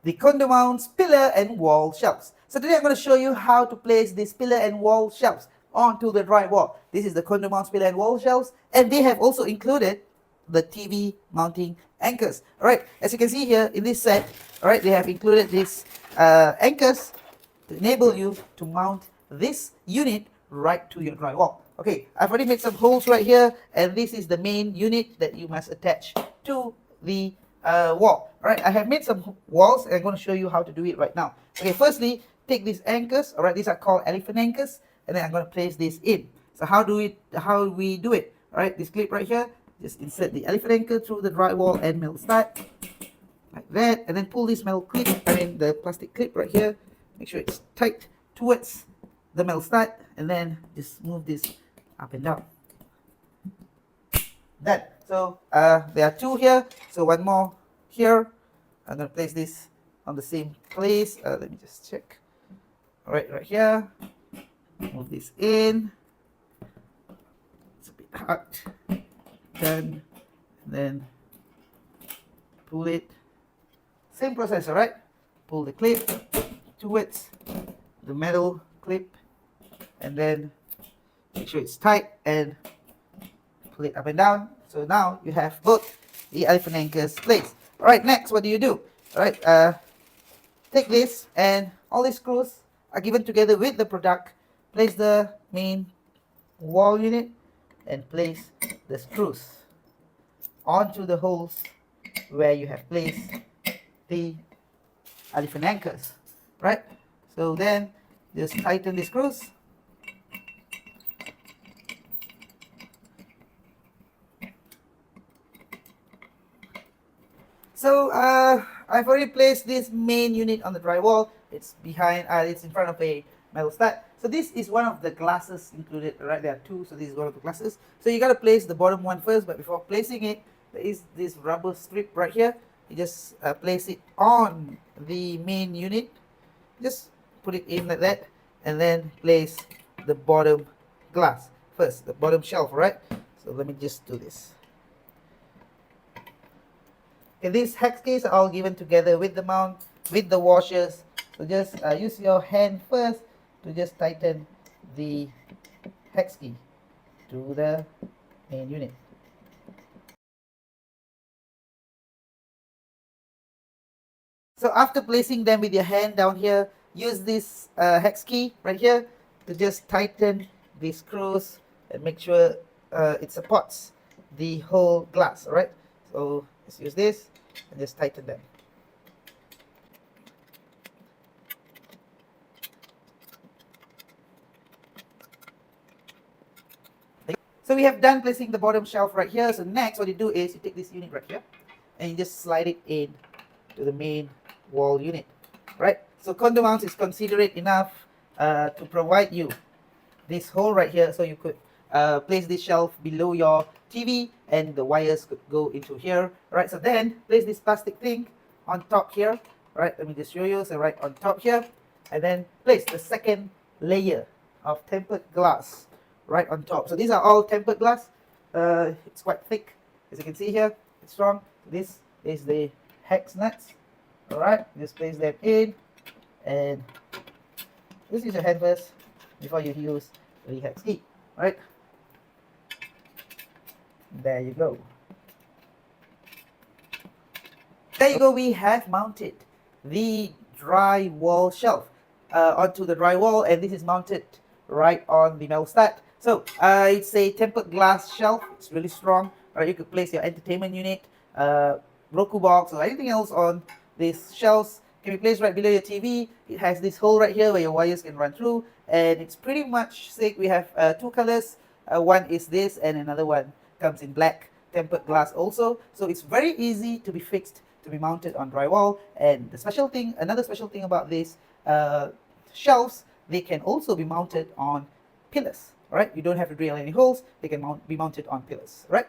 the CondoMounts pillar and wall shelves. So today I'm going to show you how to place these pillar and wall shelves onto the drywall. This is the CondoMounts pillar and wall shelves, and they have also included the TV mounting anchors. Alright, as you can see here in this set, alright, they have included these anchors to enable you to mount this unit right to your drywall. Okay, I've already made some holes right here, and this is the main unit that you must attach to the wall. Alright, I have made some walls, and I'm going to show you how to do it right now. Okay, firstly, take these anchors. Alright, these are called elephant anchors, and then I'm going to place this in. So how we do it? Alright, this clip right here, just insert the elephant anchor through the drywall and metal stud, like that, and then pull this metal clip, the plastic clip right here. Make sure it's tight towards the metal stud, and then just move this up and down. That. So there are two here, so one more here. I'm going to place this on the same place. Let me just check. Alright, right here. Move this in. It's a bit hard. Done. And then pull it. Same process, alright? Pull the clip towards the metal clip, and then make sure it's tight and pull it up and down. So now you have both the elephant anchors placed. Alright, next, what do you do? Alright, take this, and all these screws are given together with the product. Place the main wall unit and place the screws onto the holes where you have placed the elephant anchors. Right? So then just tighten the screws. So I've already placed this main unit on the drywall. It's behind, it's in front of a metal stud. So this is one of the glasses included, right? There are two, so this is one of the glasses. So you gotta place the bottom one first, but before placing it, there is this rubber strip right here. You just place it on the main unit. Just put it in like that, and then place the bottom glass first, the bottom shelf, right? So let me just do this. Okay, these hex keys are all given together with the mount, with the washers. So just use your hand first to just tighten the hex key to the main unit. So after placing them with your hand down here, use this hex key right here to just tighten the screws and make sure it supports the whole glass. Alright, so let's use this and just tighten them. So we have done placing the bottom shelf right here. So next, what you do is you take this unit right here and you just slide it in to the main wall unit. Right? So CondoMounts is considerate enough to provide you this hole right here, so you could place this shelf below your TV and the wires could go into here. Right? So then place this plastic thing on top here. Right? Let me just show you. So right on top here, and then place the second layer of tempered glass right on top. So these are all tempered glass. It's quite thick, as you can see here. It's strong. This is the hex nuts. Alright, just place them in, and just use your hand first before you use the hex key. Alright, there you go. There you go, we have mounted the drywall shelf onto the drywall, and this is mounted right on the metal stud. So it's a tempered glass shelf. It's really strong. Alright, you could place your entertainment unit, Roku box, or anything else on these shelves. Can be placed right below your TV. It has this hole right here where your wires can run through, and it's pretty much sick. We have two colors. One is this, and another one comes in black tempered glass also. So it's very easy to be fixed, to be mounted on drywall. And the special thing, another special thing about these shelves, they can also be mounted on pillars. Alright, you don't have to drill any holes. They can be mounted on pillars. Right?